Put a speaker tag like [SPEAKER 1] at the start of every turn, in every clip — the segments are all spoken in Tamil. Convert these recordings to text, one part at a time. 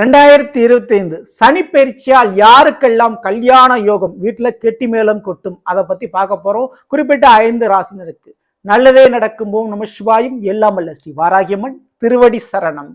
[SPEAKER 1] 2025 சனி பயிற்சியால் யாருக்கெல்லாம் கல்யாண யோகம் வீட்டுல கெட்டி மேளம் கொட்டும் அதை பத்தி பார்க்க போறோம். குறிப்பிட்ட 5 ராசினருக்கு நல்லதே நடக்கும். போம் நம சிவாயும் எல்லாம் அல்ல ஸ்ரீ வாராகியம்மன் திருவடி சரணம்.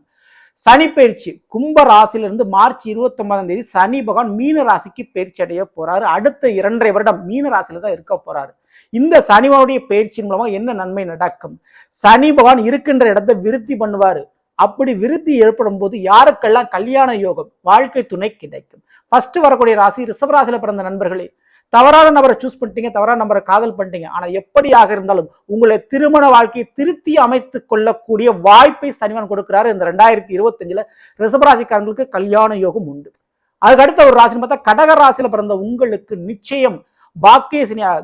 [SPEAKER 1] சனி பயிற்சி கும்ப ராசியிலிருந்து மார்ச் 29ஆம் தேதி சனி பகவான் மீன ராசிக்கு பயிற்சி அடைய போறாரு. அடுத்த 2.5 வருடம் மீன ராசியில தான் இருக்க போறாரு. இந்த சனிவனுடைய பயிற்சியின் மூலமா என்ன நன்மை நடக்கும்? சனி பகவான் இருக்கின்ற இடத்தை விருத்தி பண்ணுவாரு. அப்படி விருத்தி ஏற்படும் போது யாருக்கெல்லாம் கல்யாண யோகம் வாழ்க்கை துணை கிடைக்கும்? ஃபர்ஸ்ட் வரக்கூடிய ராசி ரிஷபராசியில பிறந்த நண்பர்களே, தவறான நபரை சூஸ் பண்ணிட்டீங்க, தவறான நபரை காதல் பண்ணிட்டீங்க. ஆனா எப்படியாக இருந்தாலும் உங்களை திருமண வாழ்க்கையை திருத்தி அமைத்துக் கொள்ளக்கூடிய வாய்ப்பை சனிவன் கொடுக்கிறாரு. இந்த 2025 ரிஷபராசிக்காரங்களுக்கு கல்யாண யோகம் உண்டு. அதுக்கு அடுத்த ஒரு ராசின்னு பார்த்தா கடக ராசியில பிறந்த உங்களுக்கு நிச்சயம் பாக்கிய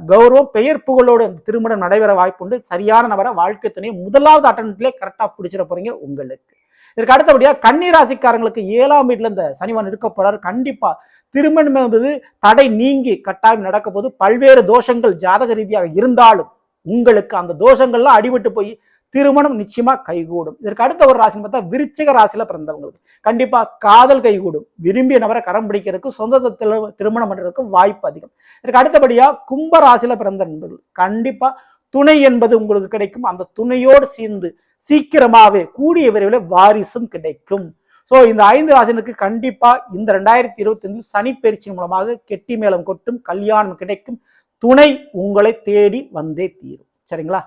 [SPEAKER 1] கௌரவம் பெயர் புகழோடு திருமணம் நடைபெற வாய்ப்பு உண்டு. சரியான நபரை வாழ்க்கை துணையை முதலாவது அட்டன்ட்லேயே கரெக்டா பிடிச்சிட போறீங்க உங்களுக்கு. இதற்கு அடுத்தபடியா கன்னி ராசிக்காரங்களுக்கு 7ஆம் வீட்டுல இந்த சனிவன் இருக்க போறாரு. கண்டிப்பா திருமணம் என்பது தடை நீங்கி கட்டாயம் நடக்க போது. பல்வேறு தோஷங்கள் ஜாதக ரீதியாக இருந்தாலும் உங்களுக்கு அந்த தோஷங்கள்லாம் அடிபட்டு போய் திருமணம் நிச்சயமா கைகூடும். இதற்கு அடுத்த ஒரு ராசி பார்த்தா விருச்சிக ராசியில பிறந்தவங்களுக்கு கண்டிப்பா காதல் கைகூடும். விரும்பிய நபரை கரம் பிடிக்கிறதுக்கு சொந்த திருமணம் பண்றதுக்கு வாய்ப்பு அதிகம். இதற்கு அடுத்தபடியா கும்ப ராசியில பிறந்த நண்பர்கள் கண்டிப்பா துணை என்பது உங்களுக்கு கிடைக்கும். அந்த துணையோடு சேர்ந்து சீக்கிரமாவே கூடிய விரைவில் வாரிசும் கிடைக்கும். சோ இந்த 5 ராசினருக்கு கண்டிப்பா இந்த 2025 சனி பயிற்சியின் மூலமாக கெட்டி மேளம் கொட்டும், கல்யாணம் கிடைக்கும், துணை உங்களை தேடி வந்தே தீரும். சரிங்களா?